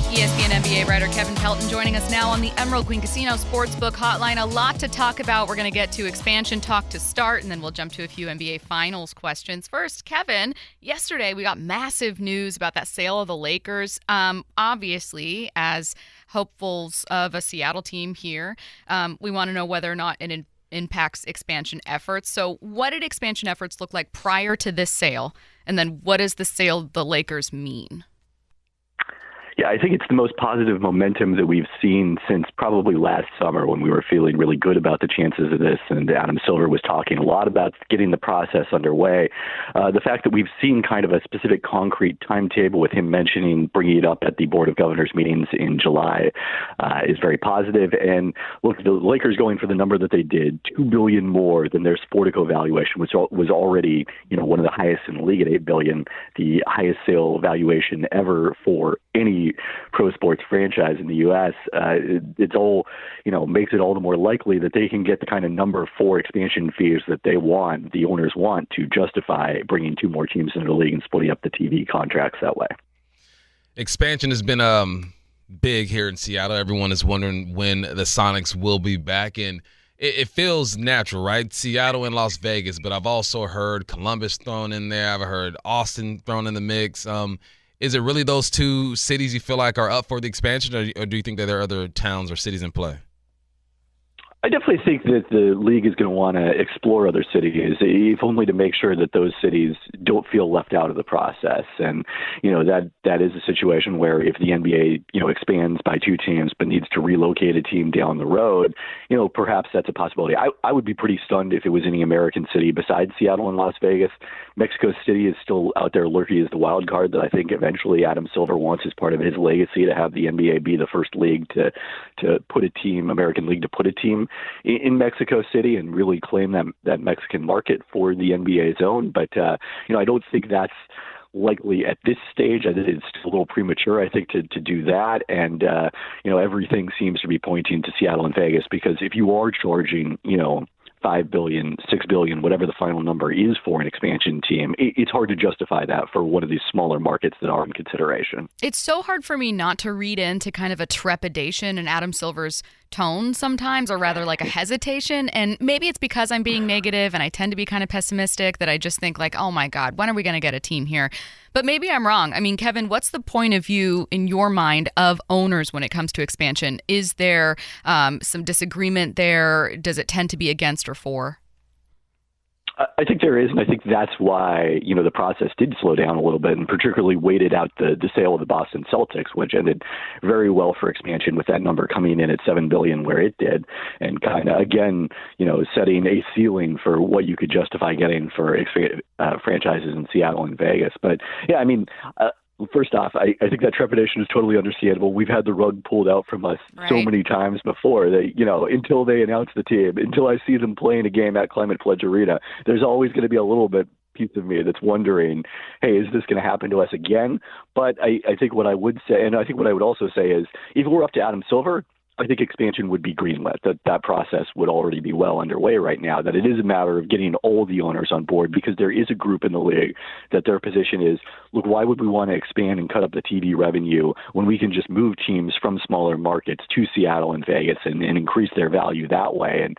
ESPN NBA writer Kevin Pelton joining us now on the Emerald Queen Casino Sportsbook Hotline. A lot to talk about. We're going to get to expansion talk to start, and then we'll jump to a few NBA Finals questions. First, Kevin, yesterday we got massive news about that sale of the Lakers. Obviously, as hopefuls of a Seattle team here, we want to know whether or not it impacts expansion efforts. So what did expansion efforts look like prior to this sale? And then what does the sale of the Lakers mean? Yeah, I think it's the most positive momentum that we've seen since probably last summer when we were feeling really good about the chances of this. And Adam Silver was talking a lot about getting the process underway. The fact that we've seen kind of a specific concrete timetable with him mentioning bringing it up at the Board of Governors meetings in July is very positive. And look, the Lakers going for the number that they did, $2 billion more than their Sportico valuation, which was already, one of the highest in the league at $8 billion, the highest sale valuation ever for any pro sports franchise in the U.S. It's all, makes it all the more likely that they can get the kind of number 4 expansion fees that the owners want to justify bringing 2 more teams into the league and splitting up the TV contracts that way. Expansion has been big here in Seattle. Everyone is wondering when the Sonics will be back, and it feels natural, right? Seattle and Las Vegas, but I've also heard Columbus thrown in there. I've heard Austin thrown in the mix. Is it really those 2 cities you feel like are up for the expansion, or do you think that there are other towns or cities in play? I definitely think that the league is going to want to explore other cities, if only to make sure that those cities don't feel left out of the process. And, that is a situation where if the NBA, expands by 2 teams but needs to relocate a team down the road, perhaps that's a possibility. I would be pretty stunned if it was any American city besides Seattle and Las Vegas. Mexico City is still out there lurking as the wild card that I think eventually Adam Silver wants as part of his legacy to have the NBA be the first league to put a team, American League to put a team in Mexico City and really claim that Mexican market for the NBA's own. But, I don't think that's likely at this stage. I think it's a little premature, I think, to do that. And, everything seems to be pointing to Seattle and Vegas, because if you are charging, $5 billion, $6 billion, whatever the final number is for an expansion team, it's hard to justify that for one of these smaller markets that are in consideration. It's so hard for me not to read into kind of a trepidation in Adam Silver's tone sometimes, or rather like a hesitation. And maybe it's because I'm being negative and I tend to be kind of pessimistic that I just think like, oh my God, when are we going to get a team here? But maybe I'm wrong. I mean, Kevin, what's the point of view in your mind of owners when it comes to expansion? Is there some disagreement there? Does it tend to be against or for? I think there is, and I think that's why, the process did slow down a little bit, and particularly waited out the sale of the Boston Celtics, which ended very well for expansion with that number coming in at $7 billion where it did, and kind of, again, setting a ceiling for what you could justify getting for franchises in Seattle and Vegas. But, yeah, I mean, first off, I think that trepidation is totally understandable. We've had the rug pulled out from us so many times before that, until they announce the team, until I see them playing a game at Climate Pledge Arena, there's always going to be a little bit piece of me that's wondering, hey, is this going to happen to us again? But I think what I would say, and I think what I would also say is, if it were up to Adam Silver, I think expansion would be greenlit, that process would already be well underway right now, that it is a matter of getting all the owners on board, because there is a group in the league that their position is, look, why would we want to expand and cut up the TV revenue when we can just move teams from smaller markets to Seattle and Vegas and increase their value that way, and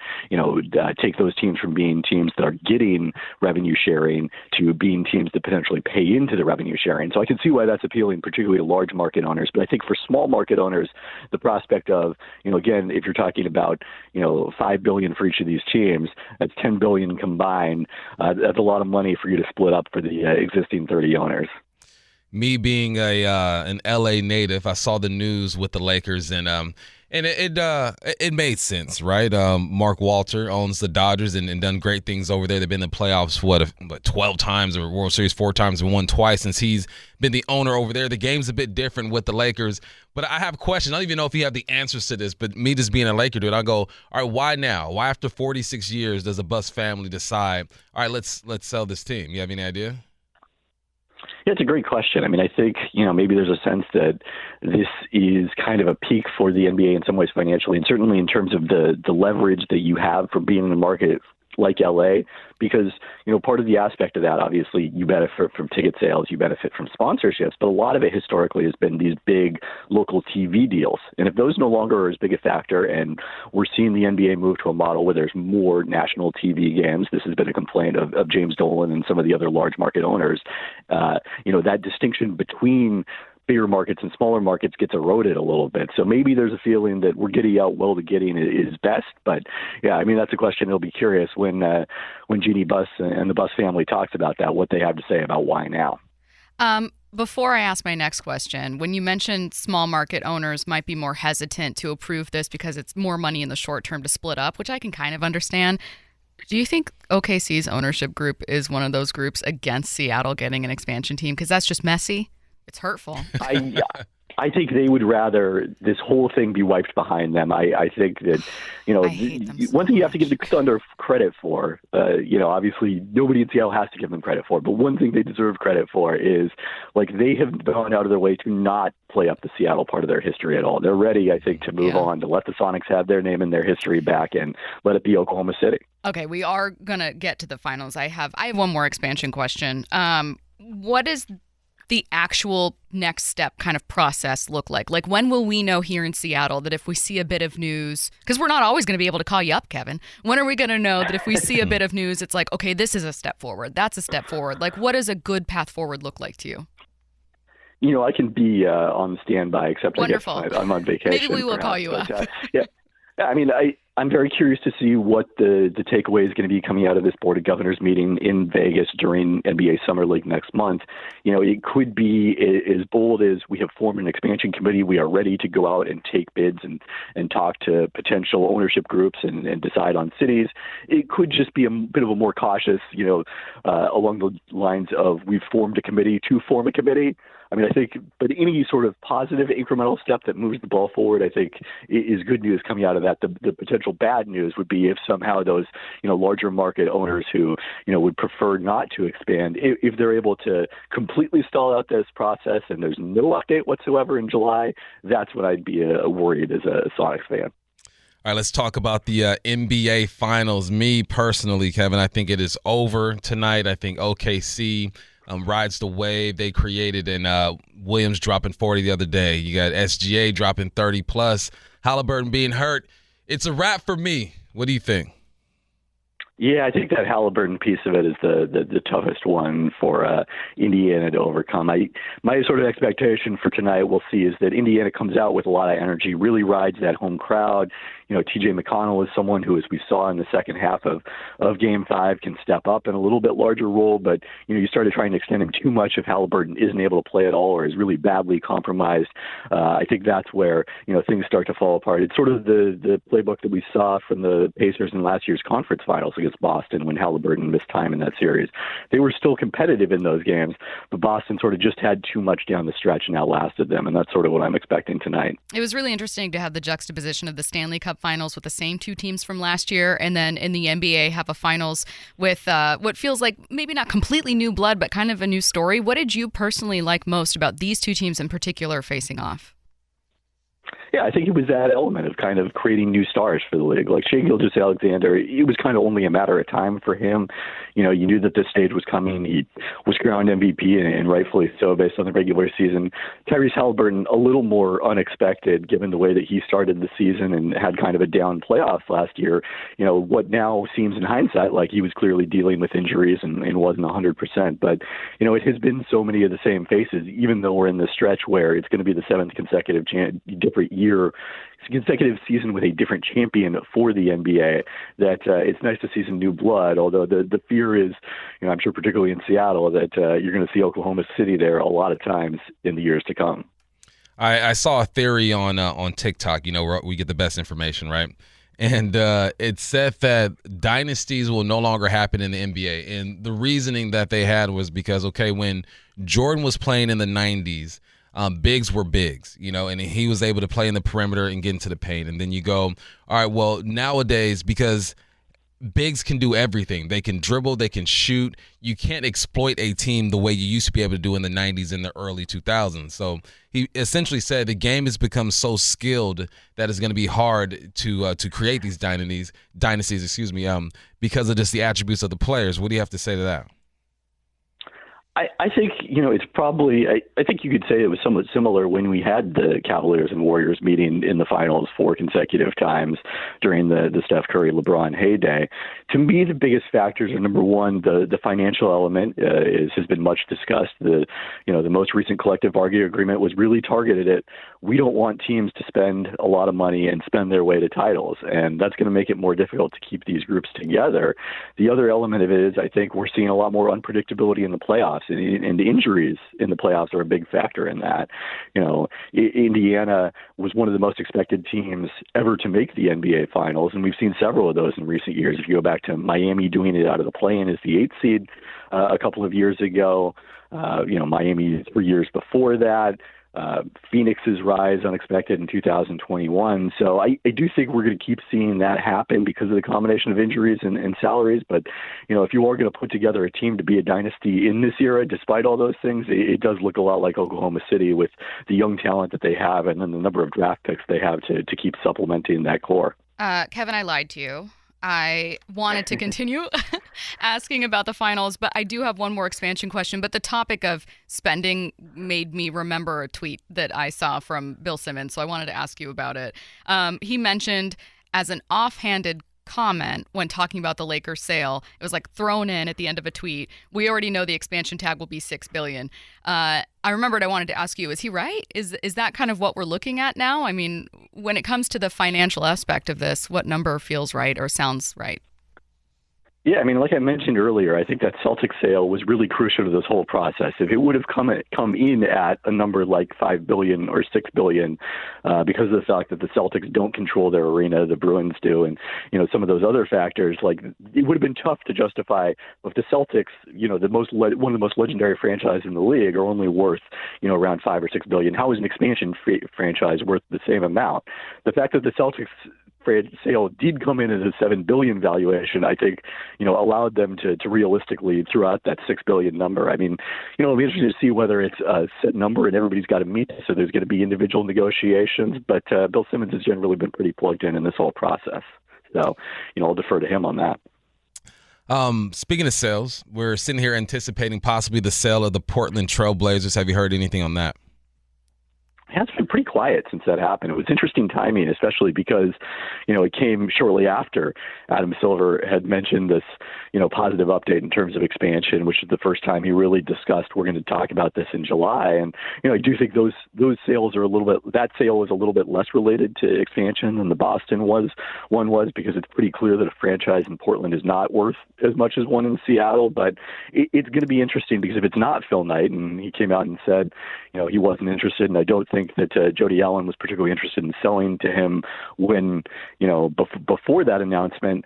take those teams from being teams that are getting revenue sharing to being teams that potentially pay into the revenue sharing. So I can see why that's appealing, particularly to large market owners. But I think for small market owners, the prospect of, again, if you're talking about, $5 billion for each of these teams, that's $10 billion combined. That's a lot of money for you to split up for the existing 30 owners. Me being an LA native, I saw the news with the Lakers, and it made sense, right? Mark Walter owns the Dodgers and done great things over there. They've been in the playoffs, 12 times, or World Series 4 times, and won twice since he's been the owner over there. The game's a bit different with the Lakers, but I have questions. I don't even know if you have the answers to this, but me just being a Laker dude, I go, all right, why now? Why after 46 years does a Buss family decide, all right, let's sell this team? You have any idea? Yeah, it's a great question. I mean, I think, maybe there's a sense that this is kind of a peak for the NBA in some ways financially, and certainly in terms of the leverage that you have for being in the market like LA, because, part of the aspect of that, obviously, you benefit from ticket sales, you benefit from sponsorships, but a lot of it historically has been these big local TV deals. And if those no longer are as big a factor, and we're seeing the NBA move to a model where there's more national TV games, this has been a complaint of James Dolan and some of the other large market owners, that distinction between bigger markets and smaller markets gets eroded a little bit. So maybe there's a feeling that we're getting out well to getting is best. But yeah, that's a question. It'll be curious when Jeannie Buss and the Buss family talks about that, what they have to say about why now. Before I ask my next question, when you mentioned small market owners might be more hesitant to approve this because it's more money in the short term to split up, which I can kind of understand. Do you think OKC's ownership group is one of those groups against Seattle getting an expansion team? Because that's just messy. It's hurtful. I think they would rather this whole thing be wiped behind them. I think that, one thing you have to give the Thunder credit for, obviously nobody in Seattle has to give them credit for, but one thing they deserve credit for is, they have gone out of their way to not play up the Seattle part of their history at all. They're ready, I think, to move on, to let the Sonics have their name and their history back and let it be Oklahoma City. Okay, we are going to get to the finals. I have one more expansion question. What is the actual next step kind of process look like? Like, when will we know here in Seattle that if we see a bit of news, because we're not always going to be able to call you up, Kevin, when are we going to know that if we see a bit of news, it's like, okay, this is a step forward, that's a step forward? Like, what does a good path forward look like to you? I can be on standby, except Wonderful. I guess I'm on vacation. Maybe we will call you up. Yeah. I'm very curious to see what the takeaway is going to be coming out of this Board of Governors meeting in Vegas during NBA Summer League next month. It could be as bold as we have formed an expansion committee. We are ready to go out and take bids and talk to potential ownership groups and decide on cities. It could just be a bit of a more cautious, along the lines of we've formed a committee to form a committee. I think, but any sort of positive incremental step that moves the ball forward, I think, is good news coming out of that. The potential bad news would be if somehow those, larger market owners who, would prefer not to expand, if they're able to completely stall out this process and there's no update whatsoever in July, that's when I'd be worried as a Sonics fan. All right, let's talk about the NBA Finals. Me personally, Kevin, I think it is over tonight. I think OKC rides the wave they created, and Williams dropping 40 the other day. You got SGA dropping 30+, Halliburton being hurt. It's a wrap for me. What do you think? Yeah, I think that Halliburton piece of it is the toughest one for Indiana to overcome. My sort of expectation for tonight, we'll see, is that Indiana comes out with a lot of energy, really rides that home crowd. T.J. McConnell is someone who, as we saw in the second half of Game 5, can step up in a little bit larger role. But, you started trying to extend him too much if Halliburton isn't able to play at all or is really badly compromised. I think that's where, things start to fall apart. It's sort of the playbook that we saw from the Pacers in last year's conference finals against Boston when Halliburton missed time in that series. They were still competitive in those games, but Boston sort of just had too much down the stretch and outlasted them, and that's sort of what I'm expecting tonight. It was really interesting to have the juxtaposition of the Stanley Cup finals with the same two teams from last year, and then in the NBA have a finals with what feels like maybe not completely new blood, but kind of a new story. What did you personally like most about these two teams in particular facing off? Yeah, I think it was that element of kind of creating new stars for the league. Like Shai Gilgeous-Alexander, it was kind of only a matter of time for him. You knew that this stage was coming. He was crowned MVP, and rightfully so based on the regular season. Tyrese Halliburton, a little more unexpected given the way that he started the season and had kind of a down playoff last year. What now seems in hindsight like he was clearly dealing with injuries and wasn't 100%. But, it has been so many of the same faces, even though we're in this stretch where it's going to be the seventh consecutive consecutive season with a different champion for the NBA, that it's nice to see some new blood, although the fear is, I'm sure particularly in Seattle, that you're going to see Oklahoma City there a lot of times in the years to come. I saw a theory on TikTok, where we get the best information, right? And it said that dynasties will no longer happen in the NBA. And the reasoning that they had was because, when Jordan was playing in the 90s, bigs were bigs, and he was able to play in the perimeter and get into the paint. And then you go, all right, well, nowadays, because bigs can do everything. They can dribble, they can shoot. You can't exploit a team the way you used to be able to do in the 90s and the early 2000s. So he essentially said the game has become so skilled that it's going to be hard to create these dynasties, because of just the attributes of the players. What do you have to say to that? I think, it's probably, I think you could say it was somewhat similar when we had the Cavaliers and Warriors meeting in the finals 4 consecutive times during the Steph Curry, LeBron heyday. To me, the biggest factors are, number one, the financial element has been much discussed. The most recent collective bargaining agreement was really targeted at, we don't want teams to spend a lot of money and spend their way to titles. And that's going to make it more difficult to keep these groups together. The other element of it is, I think we're seeing a lot more unpredictability in the playoffs. And the injuries in the playoffs are a big factor in that. Indiana was one of the most expected teams ever to make the NBA Finals, and we've seen several of those in recent years. If you go back to Miami doing it out of the play-in as the 8th seed a couple of years ago, Miami 3 years before that. Phoenix's rise unexpected in 2021. So I do think we're going to keep seeing that happen because of the combination of injuries and salaries. But, if you are going to put together a team to be a dynasty in this era, despite all those things, it does look a lot like Oklahoma City with the young talent that they have and then the number of draft picks they have to keep supplementing that core. Kevin, I lied to you. I wanted to continue asking about the finals, but I do have one more expansion question. But the topic of spending made me remember a tweet that I saw from Bill Simmons, so I wanted to ask you about it. He mentioned as an offhanded comment when talking about the Lakers sale, it was like thrown in at the end of a tweet, we already know the expansion tag will be $6 billion. I remembered I wanted to ask you, is he right? Is that kind of what we're looking at now? I mean, when it comes to the financial aspect of this, what number feels right or sounds right? Yeah, I mean, like I mentioned earlier, I think that Celtics sale was really crucial to this whole process. If it would have come in at a number like $5 billion or $6 billion, because of the fact that the Celtics don't control their arena, the Bruins do, and some of those other factors, like it would have been tough to justify if the Celtics, one of the most legendary franchises in the league, are only worth around $5 or $6 billion. How is an expansion franchise worth the same amount? The fact that the Celtics sale did come in at a $7 billion valuation, I think, allowed them to realistically throw out that $6 billion number. I mean, it'll be interesting to see whether it's a set number and everybody's got to meet, so there's going to be individual negotiations. But Bill Simmons has generally been pretty plugged in this whole process. So, I'll defer to him on that. Speaking of sales, we're sitting here anticipating possibly the sale of the Portland Trail Blazers. Have you heard anything on that? It's been pretty quiet since that happened. It was interesting timing, especially because, it came shortly after Adam Silver had mentioned this, positive update in terms of expansion, which is the first time he really discussed, we're going to talk about this in July. And, I do think those sales are that sale was a little bit less related to expansion than the Boston was, because it's pretty clear that a franchise in Portland is not worth as much as one in Seattle. But it's going to be interesting because if it's not Phil Knight, and he came out and said, he wasn't interested, and I don't think that Jody Allen was particularly interested in selling to him when, before that announcement,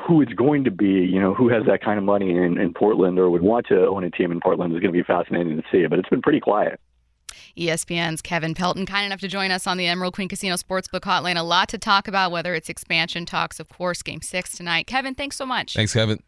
who it's going to be, who has that kind of money in Portland or would want to own a team in Portland is going to be fascinating to see. But it's been pretty quiet. ESPN's Kevin Pelton, kind enough to join us on the Emerald Queen Casino Sportsbook Hotline. A lot to talk about, whether it's expansion talks, of course, Game 6 tonight. Kevin, thanks so much. Thanks, Kevin.